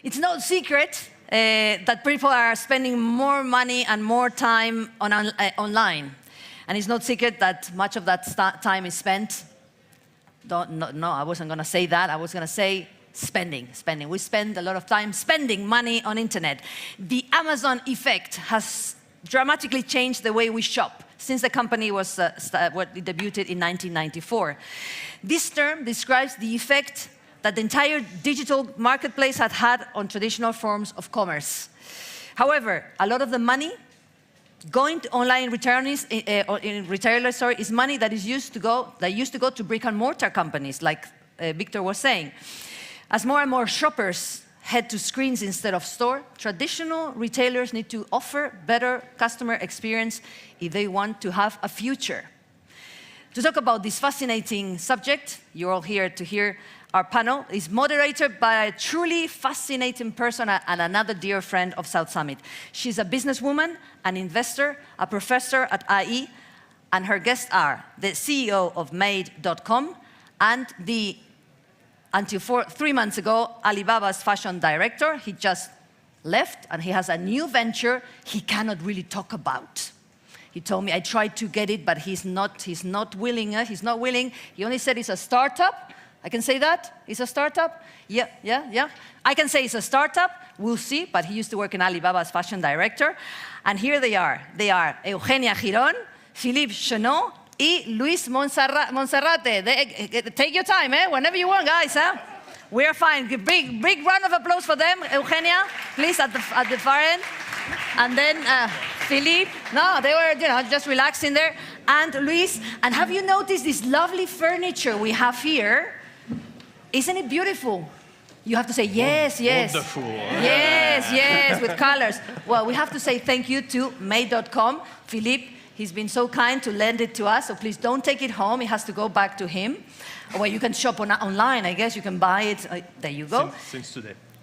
It's no secret that people are spending more money and more time online. And it's no secret that much of that time is spent. No, I wasn't going to say that. I was going to say spending. We spend a lot of time spending money on internet. The Amazon effect has dramatically changed the way we shop since the company was debuted in 1994. This term describes the effect that the entire digital marketplace had on traditional forms of commerce. However, a lot of the money going to online retailers is money that used to go to brick and mortar companies, like Victor was saying. As more and more shoppers head to screens instead of store, traditional retailers need to offer better customer experience if they want to have a future. To talk about this fascinating subject, you're all here to hear our panel is moderated by a truly fascinating person and another dear friend of South Summit. She's a businesswoman, an investor, a professor at IE, and her guests are the CEO of Made.com and until 3 months ago, Alibaba's fashion director. He just left, and he has a new venture he cannot really talk about. He told me, I tried to get it, but he's not willing. He only said it's a startup. I can say that? It's a startup? Yeah. I can say it's a startup. We'll see, but he used to work in Alibaba as fashion director. And here they are. They are Eugenia Girón, Philippe Chenot, and Luis Monserrate. Take your time, whenever you want, guys. We are fine. Big round of applause for them. Eugenia, please, at the far end. And then Philippe. No, they were just relaxing there. And Luis. And have you noticed this lovely furniture we have here? Isn't it beautiful? You have to say yes. Wonderful. Yes, with colors. Well, we have to say thank you to Made.com. Philippe, he's been so kind to lend it to us, so please don't take it home. It has to go back to him. Well, you can shop online, I guess. You can buy it. There you go.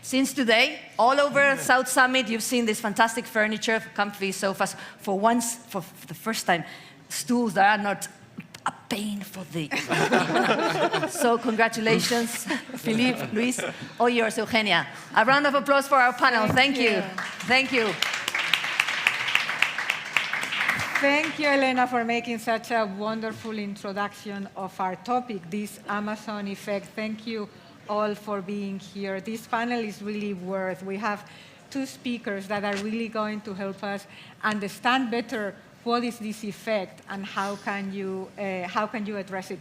Since today, all over South Summit, you've seen this fantastic furniture, comfy sofas. For the first time, stools that are not a pain for the... So congratulations, Philippe, Luis, all yours, Eugenia. A round of applause for our panel. Thank you. Thank you. Thank you, Elena, for making such a wonderful introduction of our topic, this Amazon effect. Thank you all for being here. This panel is really we have two speakers that are really going to help us understand better what is this effect and how can you address it.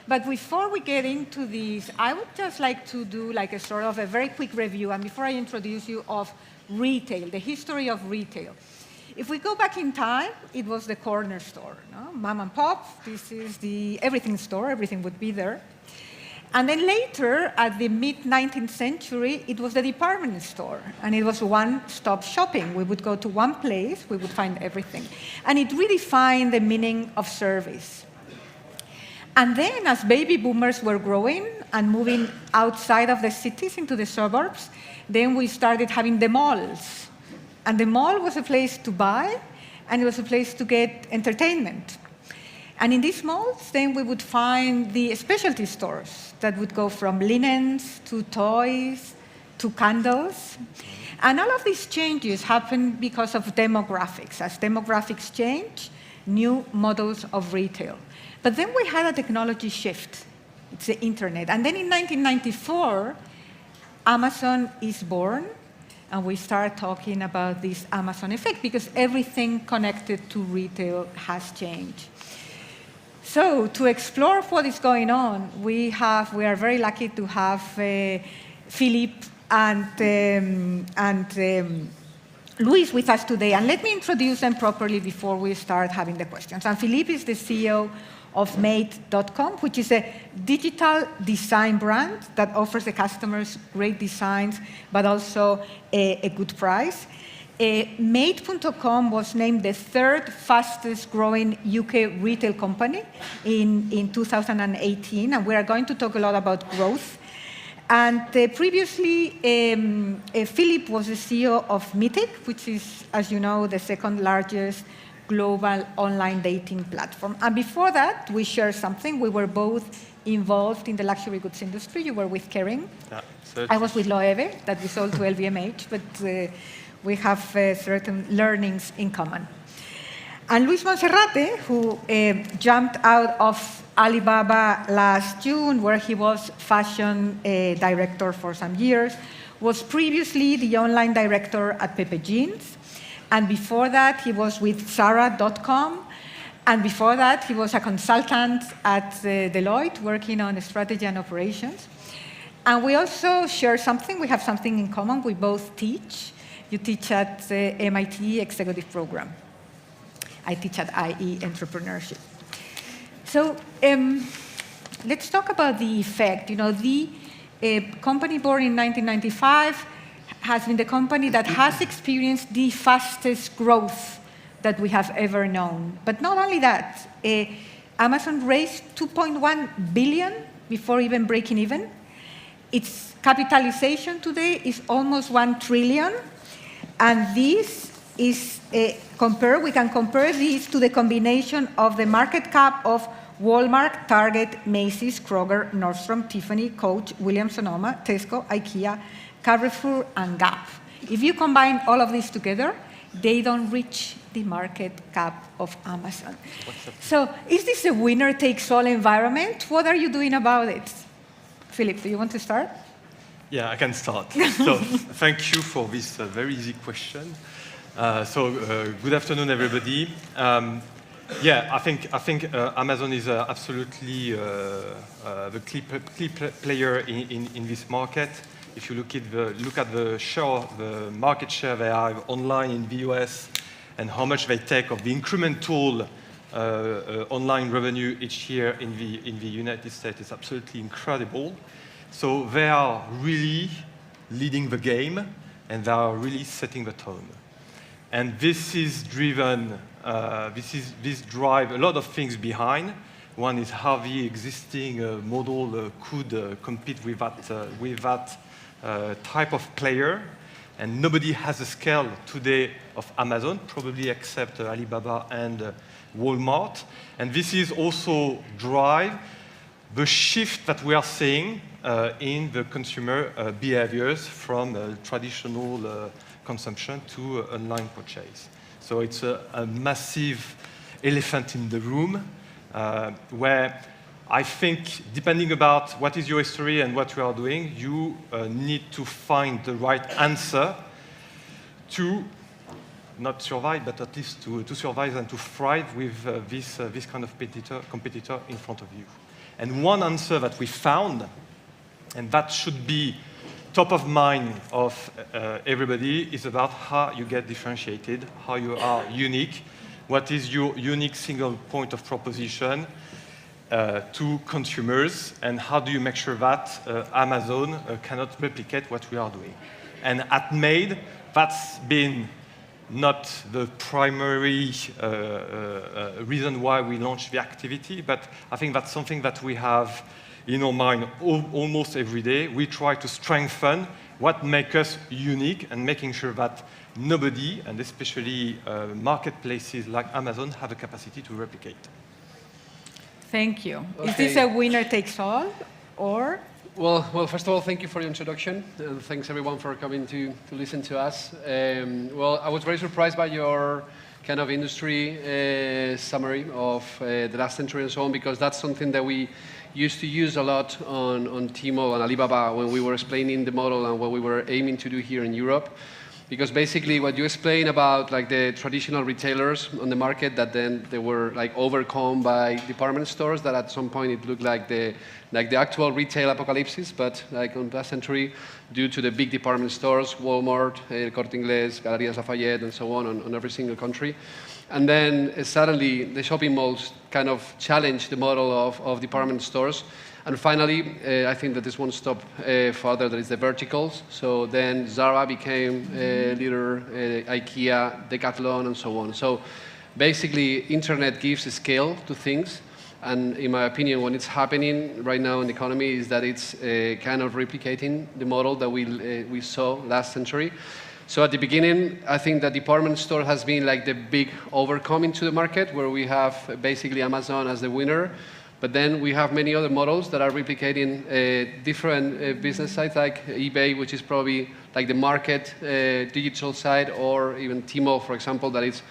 But before we get into this, I would just like to do like a sort of a very quick review, and before I introduce you, of retail, the history of retail. If we go back in time, it was the corner store, no? Mom and pop, this is the everything store, everything would be there. And then later, at the mid-19th century, it was the department store, and it was one-stop shopping. We would go to one place, we would find everything. And it redefined the meaning of service. And then, as baby boomers were growing and moving outside of the cities into the suburbs, then we started having the malls. And the mall was a place to buy, and it was a place to get entertainment. And in these malls, then we would find the specialty stores that would go from linens to toys to candles. And all of these changes happened because of demographics. As demographics change, new models of retail. But then we had a technology shift. It's the internet. And then in 1994, Amazon is born, and we start talking about this Amazon effect because everything connected to retail has changed. So to explore what is going on, we are very lucky to have Philippe and Luis with us today. And let me introduce them properly before we start having the questions. And Philippe is the CEO of Made.com, which is a digital design brand that offers the customers great designs, but also a good price. Made.com was named the third fastest growing UK retail company in 2018, and we are going to talk a lot about growth. And previously, Philippe was the CEO of Meetic, which is, as you know, the second largest global online dating platform. And before that, we shared something. We were both involved in the luxury goods industry. You were with Kering. Yeah, I was with Loewe, that we sold to LVMH, but we have certain learnings in common. And Luis Monserrate, who jumped out of Alibaba last June, where he was fashion director for some years, was previously the online director at Pepe Jeans. And before that, he was with Zara.com. And before that, he was a consultant at Deloitte, working on strategy and operations. And we also share something. We have something in common. We both teach. You teach at the MIT Executive Program. I teach at IE Entrepreneurship. So let's talk about the effect. You know, the company born in 1995 has been the company that has experienced the fastest growth that we have ever known. But not only that, Amazon raised $2.1 billion before even breaking even. Its capitalization today is almost $1 trillion. And this is we can compare this to the combination of the market cap of Walmart, Target, Macy's, Kroger, Nordstrom, Tiffany, Coach, Williams-Sonoma, Tesco, IKEA, Carrefour, and Gap. If you combine all of these together, they don't reach the market cap of Amazon. So is this a winner-takes-all environment? What are you doing about it? Philip, do you want to start? Yeah, I can start. So thank you for this very easy question. Good afternoon, everybody. Yeah, I think Amazon is absolutely the key player in this market. If you look at the share, the market share they have online in the US, and how much they take of the incremental online revenue each year in the United States, is absolutely incredible. So they are really leading the game, and they are really setting the tone. And this is driven. This drive a lot of things behind. One is how the existing model could compete with that type of player. And nobody has the scale today of Amazon, probably except Alibaba and Walmart. And this is also drive the shift that we are seeing in the consumer behaviors from traditional consumption to online purchase. So it's a massive elephant in the room where I think, depending about what is your history and what you are doing, you need to find the right answer to not survive, but at least to survive and to thrive with this kind of competitor in front of you. And one answer that we found, and that should be top of mind of everybody, is about how you get differentiated, how you are unique, what is your unique single point of proposition to consumers, and how do you make sure that Amazon cannot replicate what we are doing. And at Made, that's been not the primary reason why we launched the activity, but I think that's something that we have in our mind almost every day. We try to strengthen what makes us unique and making sure that nobody, and especially marketplaces like Amazon, have a capacity to replicate. Thank you. Okay. Is this a winner-takes-all, or? Well, first of all, thank you for the introduction, and thanks everyone for coming to listen to us. Well, I was very surprised by your kind of industry summary of the last century and so on, because that's something that we used to use a lot on Tmall and Alibaba when we were explaining the model and what we were aiming to do here in Europe. Because basically what you explain about like the traditional retailers on the market, that then they were like overcome by department stores, that at some point it looked like the actual retail apocalypse, but like on last century, due to the big department stores, Walmart, El Corte Inglés, Galerías Lafayette, and so on every single country. And then suddenly the shopping malls kind of challenged the model of department stores. And finally, I think that this won't stop further, there is the verticals. So then Zara became leader, IKEA, Decathlon, and so on. So basically, internet gives a scale to things. And in my opinion, what is happening right now in the economy is that it's kind of replicating the model that we saw last century. So at the beginning, I think the department store has been like the big overcoming to the market, where we have basically Amazon as the winner. But then we have many other models that are replicating different business sites, like eBay, which is probably like the market digital side, or even Tmall, for example, that is,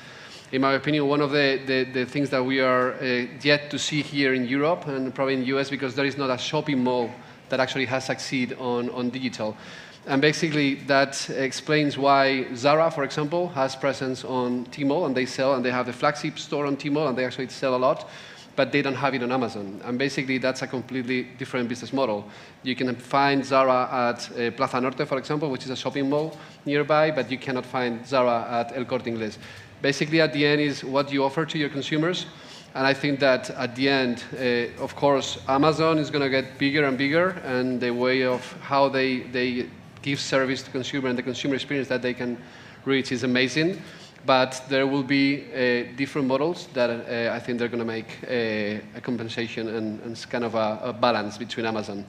in my opinion, one of the things that we are yet to see here in Europe and probably in the US, because there is not a shopping mall that actually has succeeded on digital. And basically, that explains why Zara, for example, has presence on Tmall, and they sell, and they have the flagship store on Tmall, and they actually sell a lot, but they don't have it on Amazon. And basically, that's a completely different business model. You can find Zara at Plaza Norte, for example, which is a shopping mall nearby, but you cannot find Zara at El Corte Inglés. Basically, at the end is what you offer to your consumers. And I think that at the end, of course, Amazon is going to get bigger and bigger, and the way of how they give service to consumer and the consumer experience that they can reach is amazing. But there will be different models that I think they're going to make a compensation and kind of a balance between Amazon.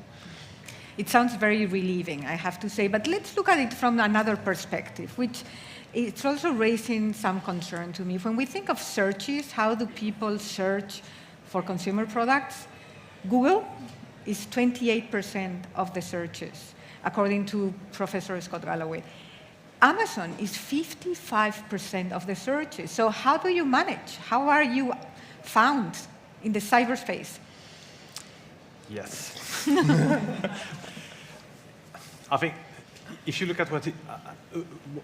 It sounds very relieving, I have to say, but let's look at it from another perspective, which it's also raising some concern to me. When we think of searches, how do people search for consumer products? Google is 28% of the searches, according to Professor Scott Galloway. Amazon is 55% of the searches. So how do you manage? How are you found in the cyberspace? Yes. I think if you look at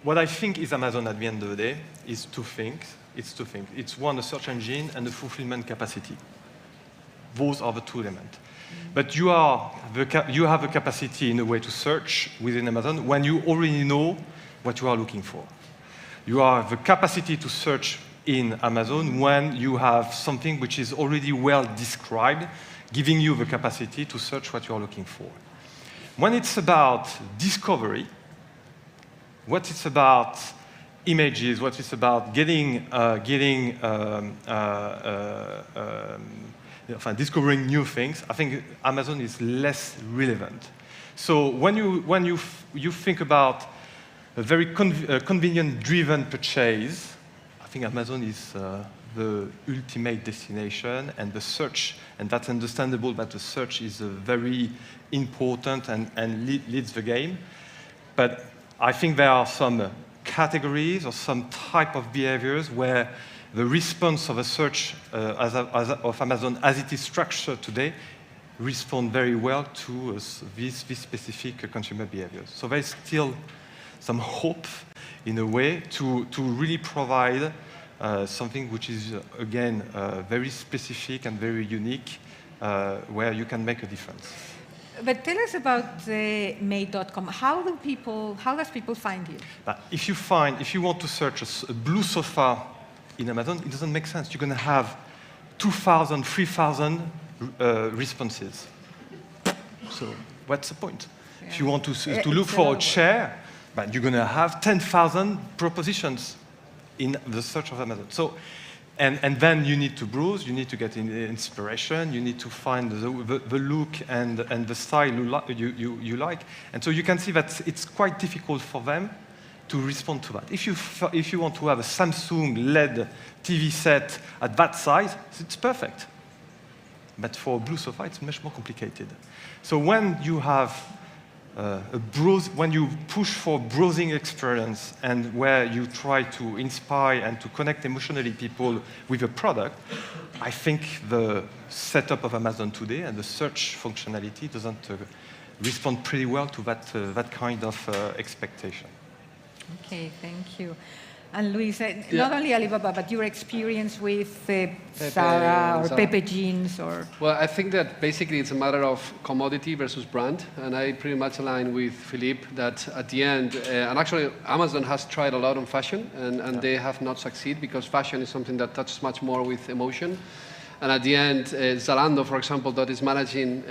what I think is Amazon at the end of the day is two things. It's two things. It's one, the search engine, and the fulfillment capacity. Those are the two elements. But you have the capacity in a way to search within Amazon when you already know what you are looking for. You have the capacity to search in Amazon when you have something which is already well described, giving you the capacity to search what you are looking for. When it's about discovery, what it's about images, what it's about discovering new things, I think Amazon is less relevant. So when you think about a very convenient-driven purchase, I think Amazon is the ultimate destination, and the search, and that's understandable that the search is very important and leads the game. But I think there are some categories or some type of behaviors where the response of a search of Amazon as it is structured today respond very well to these specific consumer behaviors. So there's still some hope in a way to really provide something which is, again, very specific and very unique, where you can make a difference. But tell us about Made.com. How does people find you? If you want to search a blue sofa in Amazon, it doesn't make sense. You're going to have 2,000, 3,000 responses. So what's the point? Yeah. If you want to look for a chair, but you're going to have 10,000 propositions in the search of Amazon. So, and then you need to browse, you need to get inspiration, you need to find the look and the style you like. And so you can see that it's quite difficult for them to respond to that. If you want to have a Samsung LED TV set at that size, it's perfect. But for a blue sofa, it's much more complicated. So when you have when you push for browsing experience and where you try to inspire and to connect emotionally people with a product, I think the setup of Amazon today and the search functionality doesn't respond pretty well to that kind of expectation. Okay, thank you. And Luis, not only Alibaba, but your experience with Zara or Pepe Jeans or... Well, I think that basically it's a matter of commodity versus brand. And I pretty much align with Philippe that at the end, and actually Amazon has tried a lot on fashion and they have not succeeded because fashion is something that touches much more with emotion. And at the end, Zalando, for example, that is managing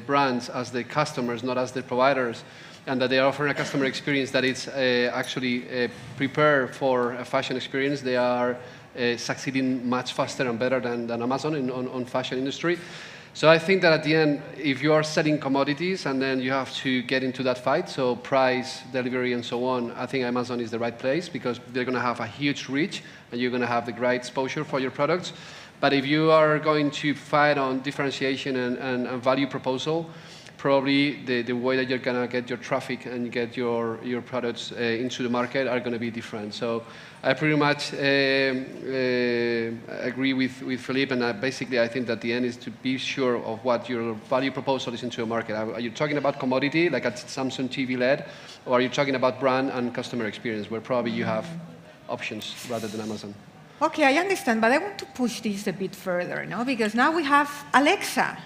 brands as the customers, not as the providers, and that they are offering a customer experience that is actually prepared for a fashion experience. They are succeeding much faster and better than Amazon on fashion industry. So I think that at the end, if you are selling commodities and then you have to get into that fight, so price, delivery, and so on, I think Amazon is the right place because they're going to have a huge reach and you're going to have the great exposure for your products. But if you are going to fight on differentiation and value proposal, probably the way that you're going to get your traffic and get your products into the market are going to be different. So I pretty much agree with Philippe, and basically I think that the end is to be sure of what your value proposal is into a market. Are you talking about commodity, like at Samsung TV LED, or are you talking about brand and customer experience, where probably you have options rather than Amazon? Okay, I understand, but I want to push this a bit further, no? Because now we have Alexa.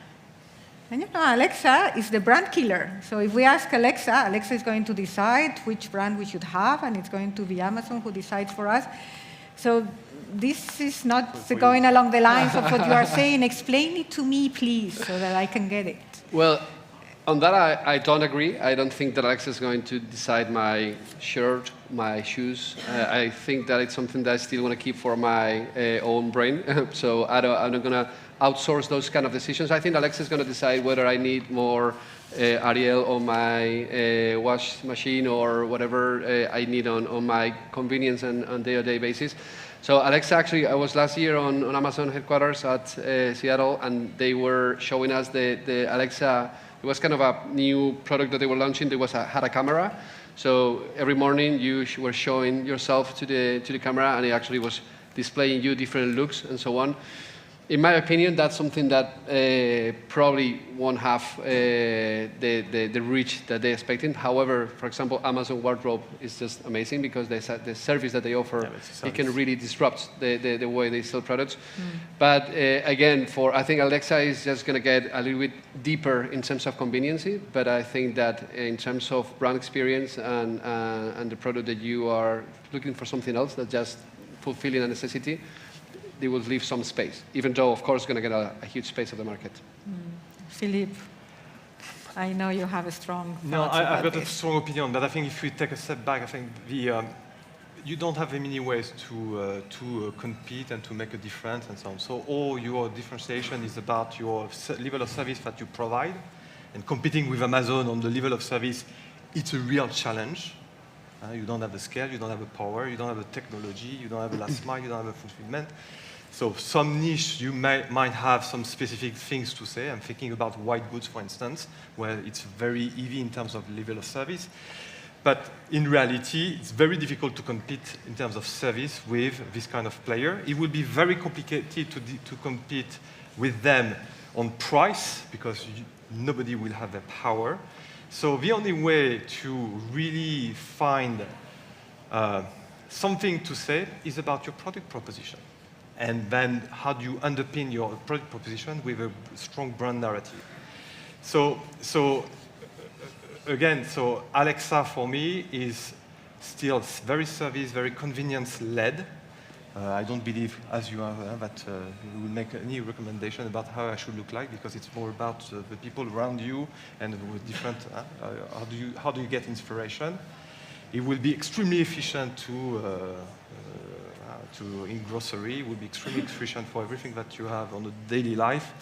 And you know, Alexa is the brand killer. So if we ask Alexa, Alexa is going to decide which brand we should have, and it's going to be Amazon who decides for us. So this is not going along the lines of what you are saying. Explain it to me, please, so that I can get it. Well, on that, I don't agree. I don't think that Alexa is going to decide my shirt, my shoes. I think that it's something that I still want to keep for my own brain. So I'm not going to outsource those kind of decisions. I think Alexa is going to decide whether I need more Ariel on my wash machine or whatever I need on my convenience and on day-to-day basis. So Alexa, actually, I was last year on Amazon headquarters at Seattle, and they were showing us the Alexa. It was kind of a new product that they were launching. There had a camera. So every morning you were showing yourself to the camera, and it actually was displaying you different looks and so on. In my opinion, that's something that probably won't have the reach that they're expecting. However, for example, Amazon Wardrobe is just amazing because the service that they offer, it can really disrupt the way they sell products. But again, I think Alexa is just going to get a little bit deeper in terms of conveniency. But I think that in terms of brand experience and the product that you are looking for something else that's just fulfilling a necessity, they will leave some space, even though, of course, going to get a huge space of the market. Philippe, I know you have a strong thoughts I've about got a this. strong opinion, but I think if we take a step back, I think you don't have many ways to compete and to make a difference and so on. So all your differentiation is about your level of service that you provide, and competing with Amazon on the level of service, it's a real challenge. You don't have the scale, you don't have the power, you don't have the technology, you don't have the last mile, you don't have the fulfillment. So some niche, you might have some specific things to say. I'm thinking about white goods, for instance, where it's very easy in terms of level of service. But in reality, it's very difficult to compete in terms of service with this kind of player. It will be very complicated to compete with them on price because nobody will have the power. So the only way to really find something to say is about your product proposition. And then how do you underpin your product proposition with a strong brand narrative? So again, Alexa for me is still very service, very convenience-led. I don't believe, as you are, that you will make any recommendation about how I should look like, because it's more about the people around you and with different. How do you get inspiration? It will be extremely efficient in grocery. It will be extremely efficient for everything that you have on a daily life.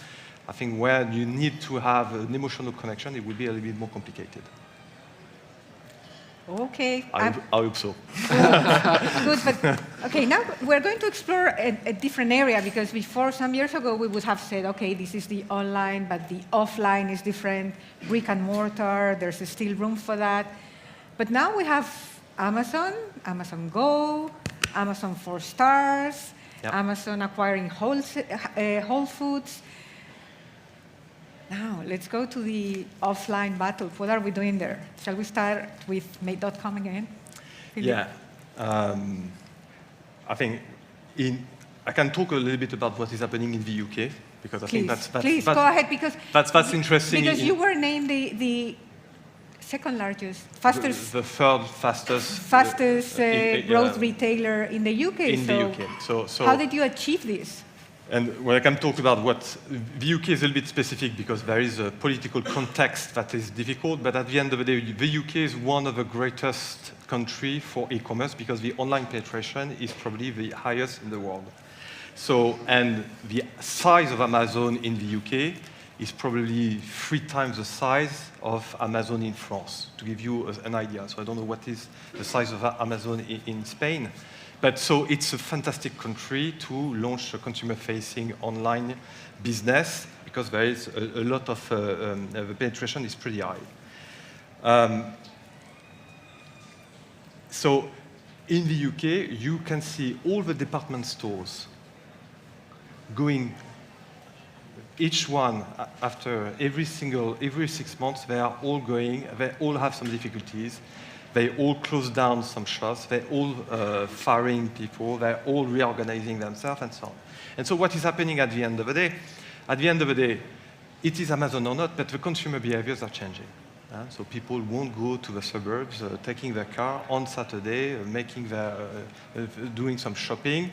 I think where you need to have an emotional connection, it will be a little bit more complicated. Okay. I hope so. Good, but okay, now we're going to explore a different area, because before, some years ago, we would have said, okay, this is the online, but the offline is different, brick and mortar, there's still room for that. But now we have Amazon, Amazon Go, Amazon 4 Stars, Yep. Amazon acquiring Whole Foods. Now, let's go to the offline battle. What are we doing there? Shall we start with Made.com again? Philippe? Yeah. I think I can talk a little bit about what is happening in the UK, because I think that's Please, go ahead, because that's interesting. Because you were named the second largest, fastest the third fastest growth retailer in the UK. In the UK. So how did you achieve this? And when I can talk about what the UK is a little bit specific, because there is a political context that is difficult, but at the end of the day, the UK is one of the greatest countries for e-commerce, because the online penetration is probably the highest in the world. So, and the size of Amazon in the UK is probably 3 times the size of Amazon in France, to give you an idea. So I don't know what is the size of Amazon in Spain. But so it's a fantastic country to launch a consumer-facing online business because there is a lot of, the penetration is pretty high. So in the UK, you can see all the department stores going, each one after every 6 months, they are all going, they all have some difficulties. They all close down some shops, they're all firing people, they're all reorganizing themselves and so on. And so what is happening at the end of the day? At the end of the day, it is Amazon or not, but the consumer behaviors are changing. So people won't go to the suburbs, taking their car on Saturday, doing some shopping.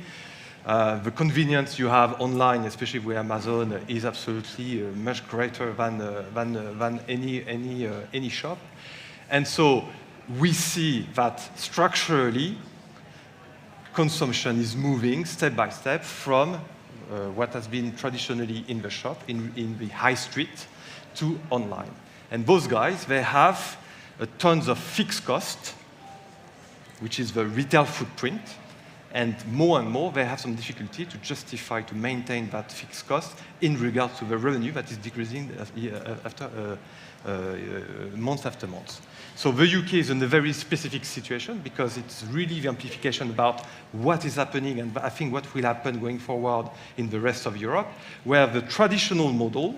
The convenience you have online, especially with Amazon, is absolutely much greater than any shop. And so we see that structurally, consumption is moving step by step from what has been traditionally in the shop, in the high street, to online. And those guys, they have tons of fixed cost, which is the retail footprint. And more, they have some difficulty to justify, to maintain that fixed cost in regard to the revenue that is decreasing month after month. So the UK is in a very specific situation because it's really the amplification about what is happening and I think what will happen going forward in the rest of Europe, where the traditional model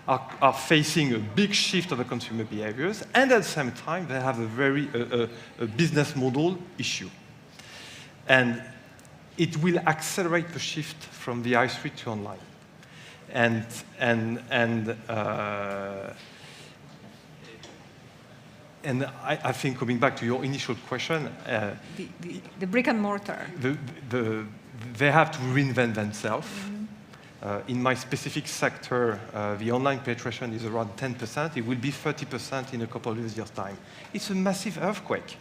are facing a big shift of the consumer behaviors, and at the same time, they have a very business model issue. And it will accelerate the shift from the high street to online. And I think coming back to your initial question, the brick and mortar. They have to reinvent themselves. In my specific sector, the online penetration is around 10%. It will be 30% in a couple of years' time. It's a massive earthquake.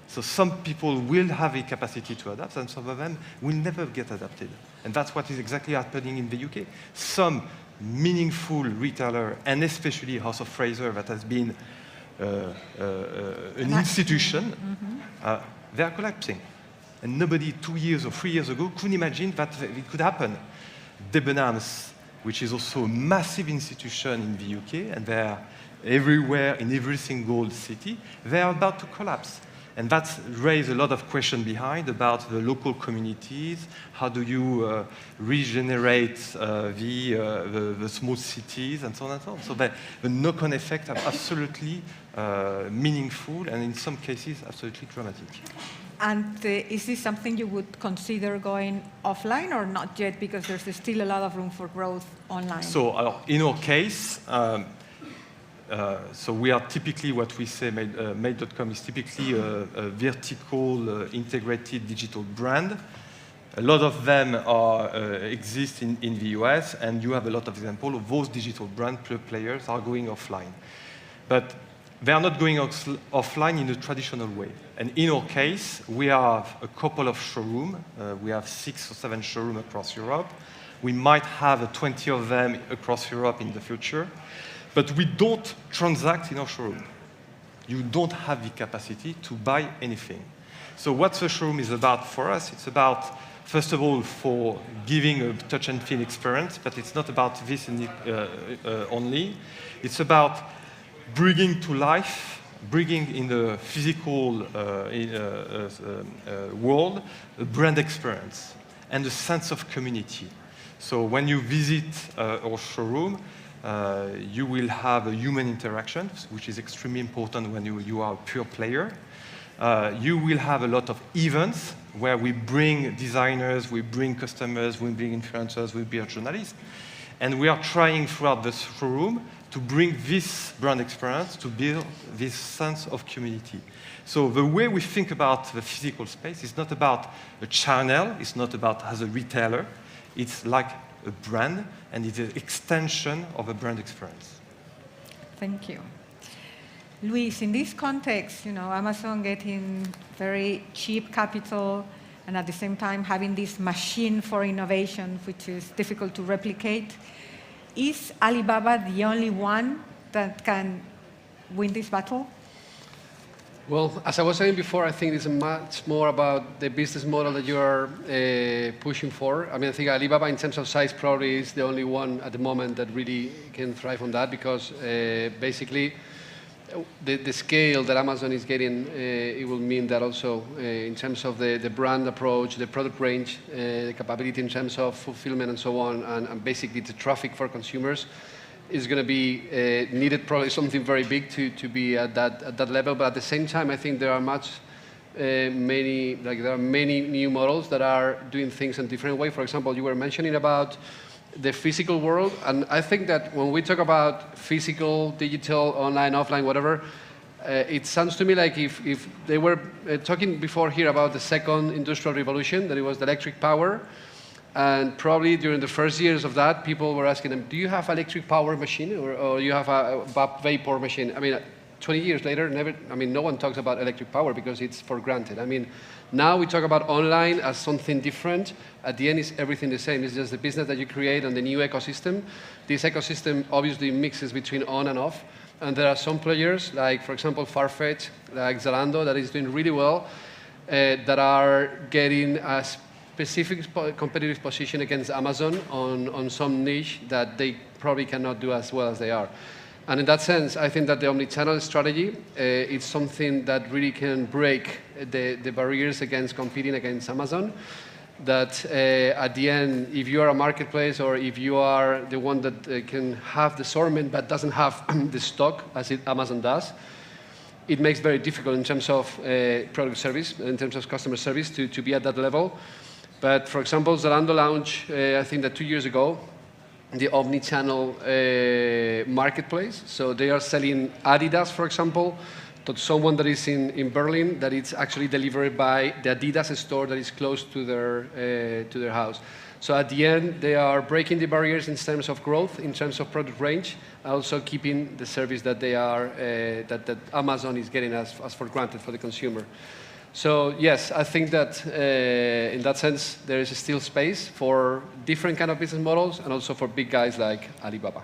So some people will have a capacity to adapt, and some of them will never get adapted. And that's what is exactly happening in the UK. Some meaningful retailer, and especially House of Fraser, that has been an institution, they are collapsing. And nobody 2 years or 3 years ago could imagine that it could happen. Debenhams, which is also a massive institution in the UK, and they are everywhere in every single city, they are about to collapse. And that's raised a lot of questions behind about the local communities. How do you regenerate the small cities and so on and so on? So the knock-on effects are absolutely meaningful and in some cases absolutely dramatic. And is this something you would consider going offline or not yet, because there's still a lot of room for growth online? So in our case, so we are typically what we say, Made.com is typically a vertical integrated digital brand. A lot of them exist in the US, and you have a lot of examples of those digital brand players are going offline. But they are not going offline in a traditional way. And in our case, we have a couple of showrooms. We have 6 or 7 showrooms across Europe. We might have 20 of them across Europe in the future. But we don't transact in our showroom. You don't have the capacity to buy anything. So what the showroom is about for us, it's about, first of all, for giving a touch and feel experience, but it's not about this only. It's about bringing to life, bringing in the physical world, a brand experience and a sense of community. So when you visit our showroom, you will have a human interaction, which is extremely important when you are a pure player. You will have a lot of events where we bring designers, we bring customers, we bring influencers, we bring journalists. And we are trying throughout the showroom to bring this brand experience, to build this sense of community. So the way we think about the physical space is not about a channel, it's not about as a retailer, it's like a brand, and it's an extension of a brand experience. Thank you. Luis, in this context, Amazon getting very cheap capital and at the same time having this machine for innovation, which is difficult to replicate, is Alibaba the only one that can win this battle? Well, as I was saying before, I think it's much more about the business model that you are pushing for. I mean, I think Alibaba, in terms of size, probably is the only one at the moment that really can thrive on that, because basically the scale that Amazon is getting, it will mean that also in terms of the brand approach, the product range, the capability in terms of fulfillment and so on, and basically the traffic for consumers, is going to be needed probably something very big to be at that level. But at the same time, I think there are many new models that are doing things in a different way. For example, you were mentioning about the physical world, and I think that when we talk about physical, digital, online, offline, whatever, it sounds to me like if they were talking before here about the second industrial revolution, that it was the electric power. And probably during the first years of that, people were asking them, do you have electric power machine or you have a vapor machine? I mean, 20 years later, no one talks about electric power because it's for granted. I mean, now we talk about online as something different. At the end, it's everything the same. It's just the business that you create and the new ecosystem. This ecosystem obviously mixes between on and off. And there are some players, like, for example, Farfetch, like Zalando, that is doing really well, that are getting a specific competitive position against Amazon on some niche that they probably cannot do as well as they are. And in that sense, I think that the omnichannel strategy is something that really can break the barriers against competing against Amazon. That at the end, if you are a marketplace or if you are the one that can have the assortment but doesn't have the stock as Amazon does, it makes it very difficult in terms of product service, in terms of customer service to be at that level. But for example, Zalando launched, I think that 2 years ago, the omni-channel marketplace. So they are selling Adidas, for example, to someone that is in Berlin, that it's actually delivered by the Adidas store that is close to their house. So at the end, they are breaking the barriers in terms of growth, in terms of product range, also keeping the service that they are that Amazon is getting as for granted for the consumer. So yes, I think that in that sense, there is still space for different kind of business models and also for big guys like Alibaba.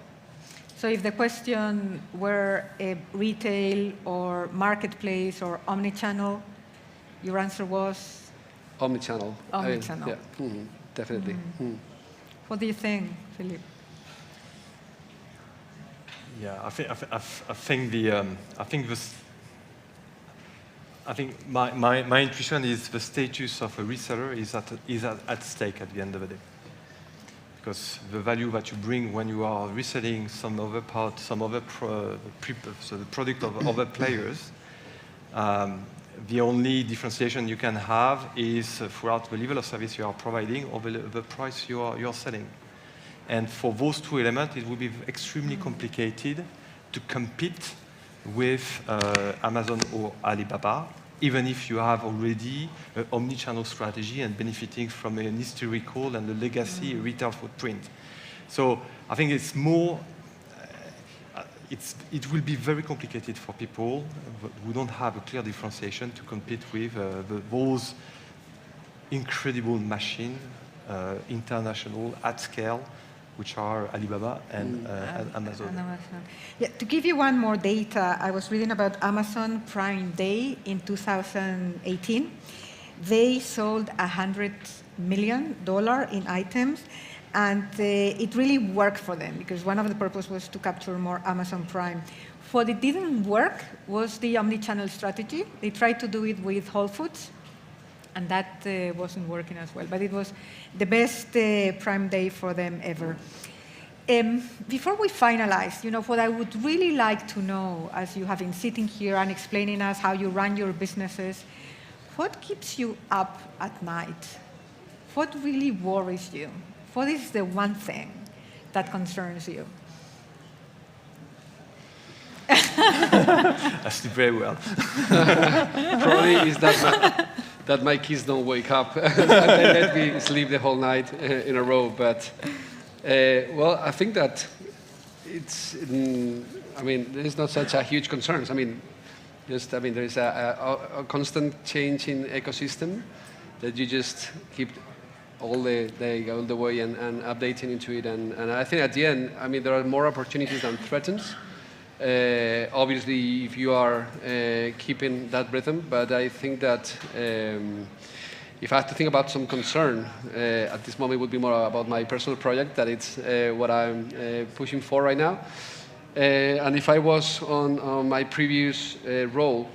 So if the question were retail or marketplace or omnichannel, your answer was? Omnichannel. Omnichannel. Yeah, definitely. What do you think, Philip? Yeah, I think my intuition is the status of a reseller is at stake at the end of the day. Because the value that you bring when you are reselling some other part, so the product of other players, the only differentiation you can have is throughout the level of service you are providing or the price you are selling. And for those two elements, it will be extremely complicated to compete with Amazon or Alibaba, even if you have already an omni-channel strategy and benefiting from an historical and a legacy retail footprint. So I think it's more, it will be very complicated for people who don't have a clear differentiation to compete with those incredible machines, international, at scale, which are Alibaba and Amazon. Yeah, to give you one more data, I was reading about Amazon Prime Day in 2018. They sold $100 million in items, and it really worked for them because one of the purposes was to capture more Amazon Prime. What it didn't work was the omni-channel strategy. They tried to do it with Whole Foods, and that wasn't working as well. But it was the best Prime Day for them ever. Before we finalize, what I would really like to know, as you have been sitting here and explaining us how you run your businesses, what keeps you up at night? What really worries you? What is the one thing that concerns you? I sleep very well. Probably is that my kids don't wake up and they let me sleep the whole night in a row. But, well, I think that there's not such a huge concern. There is a constant change in ecosystem that you just keep all the way and updating into it. And I think at the end, I mean, there are more opportunities than threats. Obviously, if you are keeping that rhythm, but I think that if I have to think about some concern, at this moment it would be more about my personal project, that it's what I'm pushing for right now. And if I was on my previous role,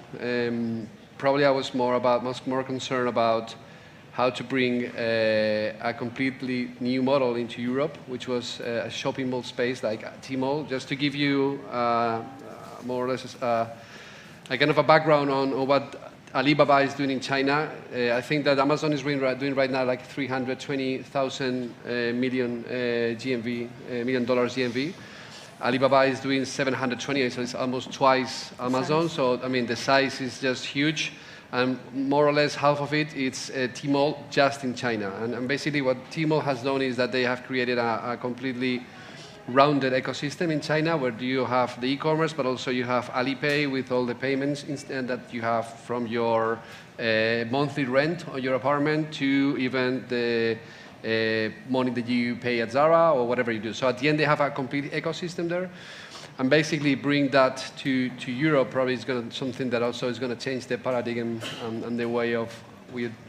probably I was more concerned about how to bring a completely new model into Europe, which was a shopping mall space like Tmall. Just to give you more or less a kind of a background on what Alibaba is doing in China. I think that Amazon is doing right now like 320,000 million GMV. Alibaba is doing 720, so it's almost twice Amazon. So I mean, the size is just huge, and more or less half of it is Tmall just in China. And basically, what Tmall has done is that they have created a completely rounded ecosystem in China, where you have the e-commerce, but also you have Alipay with all the payments that you have from your monthly rent on your apartment to even the money that you pay at Zara or whatever you do. So at the end, they have a complete ecosystem there. And basically bring that to Europe probably is going to something that also is going to change the paradigm and the way of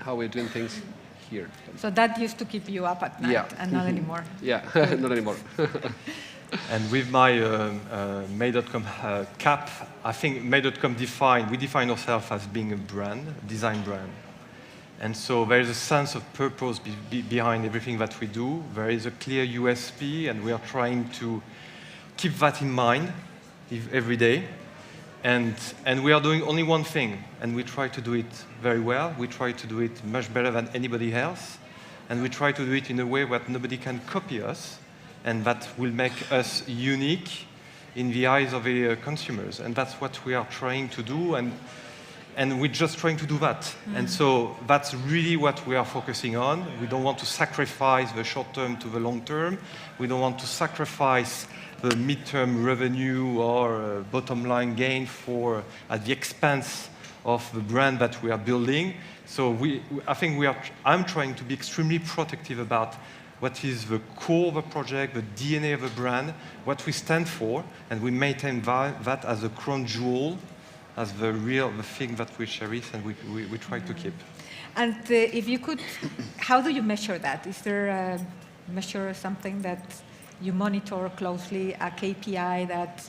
how we're doing things here. So that used to keep you up at night, and not anymore. Yeah, not anymore. And with my May.com cap, I think May.com we define ourselves as being a brand, a design brand. And so there is a sense of purpose behind everything that we do. There is a clear USP, and we are trying to keep that in mind every day. And we are doing only one thing, and we try to do it very well. We try to do it much better than anybody else. And we try to do it in a way that nobody can copy us, and that will make us unique in the eyes of the consumers. And that's what we are trying to do, and we're just trying to do that. And so that's really what we are focusing on. We don't want to sacrifice the short term to the long term. We don't want to sacrifice the midterm revenue or bottom line gain at the expense of the brand that we are building. So I think I'm trying to be extremely protective about what is the core of a project, the DNA of a brand, what we stand for, and we maintain that as a crown jewel, as the thing that we cherish and we try to keep. And if you could, how do you measure that? Is there a measure something that you monitor closely, a KPI that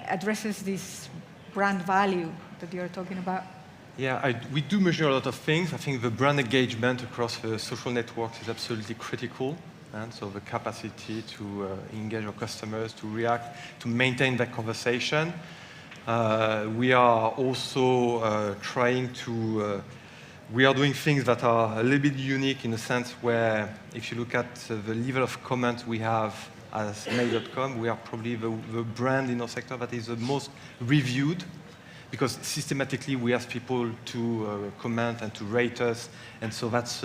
addresses this brand value that you're talking about? Yeah, we do measure a lot of things. I think the brand engagement across the social networks is absolutely critical. And so the capacity to engage our customers, to react, to maintain that conversation. We are also trying to, we are doing things that are a little bit unique in the sense where if you look at the level of comments we have as May.com, we are probably the brand in our sector that is the most reviewed, because systematically we ask people to comment and to rate us, and so that's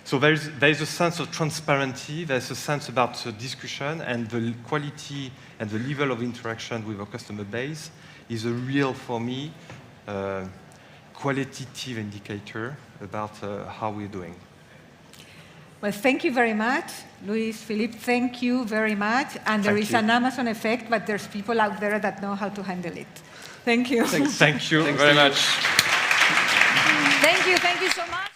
so there is a sense of transparency, there's a sense about discussion, and the quality and the level of interaction with our customer base is a real, for me, qualitative indicator about how we're doing. Well, thank you very much, Luis, Philippe, thank you very much. And there is an Amazon effect, but there's people out there that know how to handle it. Thank you. Thank you very much. Thank you so much.